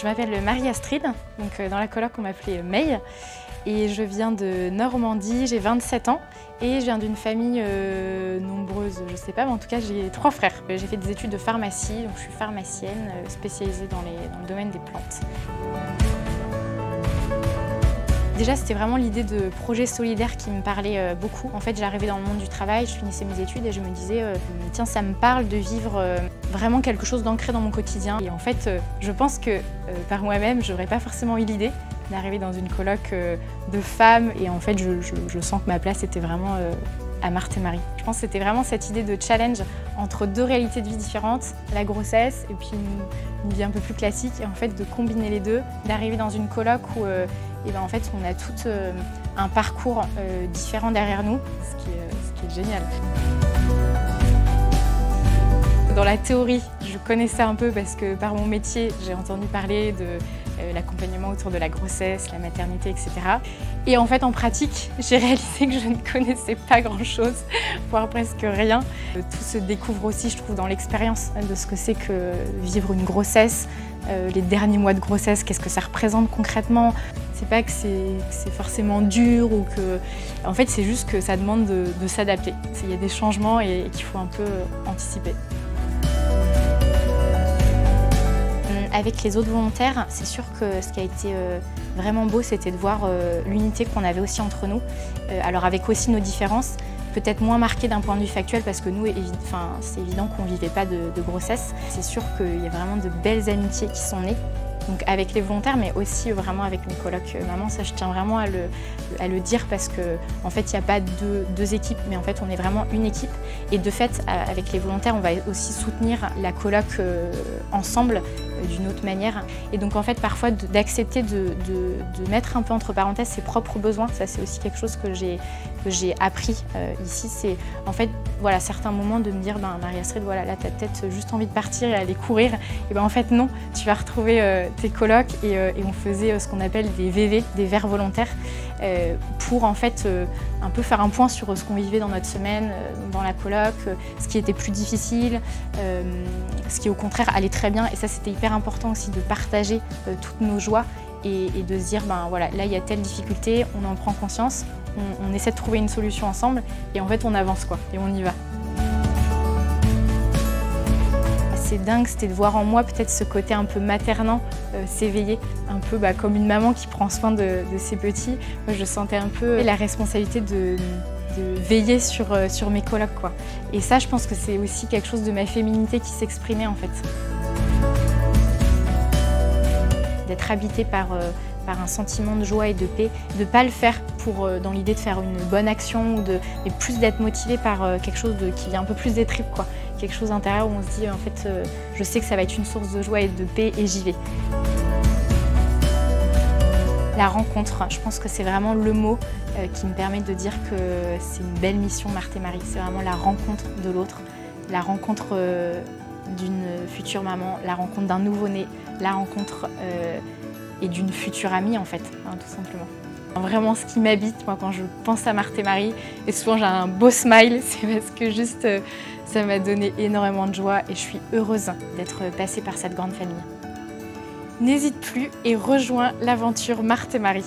Je m'appelle Marie-Astrid, donc dans la coloc on m'appelait May, et je viens de Normandie, j'ai 27 ans et je viens d'une famille nombreuse, je sais pas, mais en tout cas j'ai 3 frères. J'ai fait des études de pharmacie, donc je suis pharmacienne spécialisée dans le domaine des plantes. Déjà, c'était vraiment l'idée de projet solidaire qui me parlait beaucoup. En fait, j'arrivais dans le monde du travail, je finissais mes études et je me disais tiens, ça me parle de vivre vraiment quelque chose d'ancré dans mon quotidien. Et en fait, je pense que par moi-même, j'aurais pas forcément eu l'idée d'arriver dans une coloc de femmes. Et en fait, je sens que ma place était vraiment à Marthe et Marie. Je pense que c'était vraiment cette idée de challenge entre 2 réalités de vie différentes, la grossesse et puis une vie un peu plus classique, et en fait de combiner les deux, d'arriver dans une coloc où en fait, on a tout un parcours différent derrière nous, ce qui est génial. Dans la théorie, je connaissais un peu parce que par mon métier, j'ai entendu parler de l'accompagnement autour de la grossesse, la maternité, etc. Et en fait, en pratique, j'ai réalisé que je ne connaissais pas grand-chose, voire presque rien. Tout se découvre aussi, je trouve, dans l'expérience de ce que c'est que vivre une grossesse, les derniers mois de grossesse, qu'est-ce que ça représente concrètement. C'est pas que c'est forcément dur ou que... En fait, c'est juste que ça demande de s'adapter. Il y a des changements et qu'il faut un peu anticiper. Avec les autres volontaires, c'est sûr que ce qui a été vraiment beau, c'était de voir l'unité qu'on avait aussi entre nous. Alors avec aussi nos différences, peut-être moins marquées d'un point de vue factuel parce que nous, c'est évident qu'on ne vivait pas de grossesse. C'est sûr qu'il y a vraiment de belles amitiés qui sont nées. Donc avec les volontaires, mais aussi vraiment avec mes colocs maman, ça je tiens vraiment à le dire parce que en fait il n'y a pas deux équipes, mais en fait on est vraiment une équipe. Et de fait, avec les volontaires, on va aussi soutenir la coloc ensemble d'une autre manière. Et donc en fait parfois d'accepter de mettre un peu entre parenthèses ses propres besoins, ça c'est aussi quelque chose que j'ai appris ici. C'est en fait voilà, certains moments de me dire Marie-Astrid, voilà, là tu as peut-être juste envie de partir et aller courir. Et en fait non, tu vas retrouver tes colocs et on faisait ce qu'on appelle des VV, des verts volontaires, pour en fait un peu faire un point sur ce qu'on vivait dans notre semaine, dans la coloc, ce qui était plus difficile, ce qui au contraire allait très bien. Et ça c'était hyper important aussi de partager toutes nos joies et de se dire voilà, là il y a telle difficulté, on en prend conscience, on essaie de trouver une solution ensemble et en fait on avance quoi, et on y va. C'est dingue, c'était de voir en moi peut-être ce côté un peu maternant s'éveiller, un peu comme une maman qui prend soin de ses petits. Moi, je sentais un peu la responsabilité de veiller sur mes colocs, quoi. Et ça, je pense que c'est aussi quelque chose de ma féminité qui s'exprimait en fait. D'être habitée par un sentiment de joie et de paix, de ne pas le faire dans l'idée de faire une bonne action, mais plus d'être motivée par quelque chose qui vient un peu plus des tripes, quoi. Quelque chose intérieur où on se dit en fait je sais que ça va être une source de joie et de paix et j'y vais. La rencontre, je pense que c'est vraiment le mot qui me permet de dire que c'est une belle mission Marthe et Marie. C'est vraiment la rencontre de l'autre, la rencontre d'une future maman, la rencontre d'un nouveau-né, la rencontre et d'une future amie en fait, tout simplement. Vraiment ce qui m'habite, moi quand je pense à Marthe et Marie, et souvent j'ai un beau smile, c'est parce que juste ça m'a donné énormément de joie et je suis heureuse d'être passée par cette grande famille. N'hésite plus et rejoins l'aventure Marthe et Marie.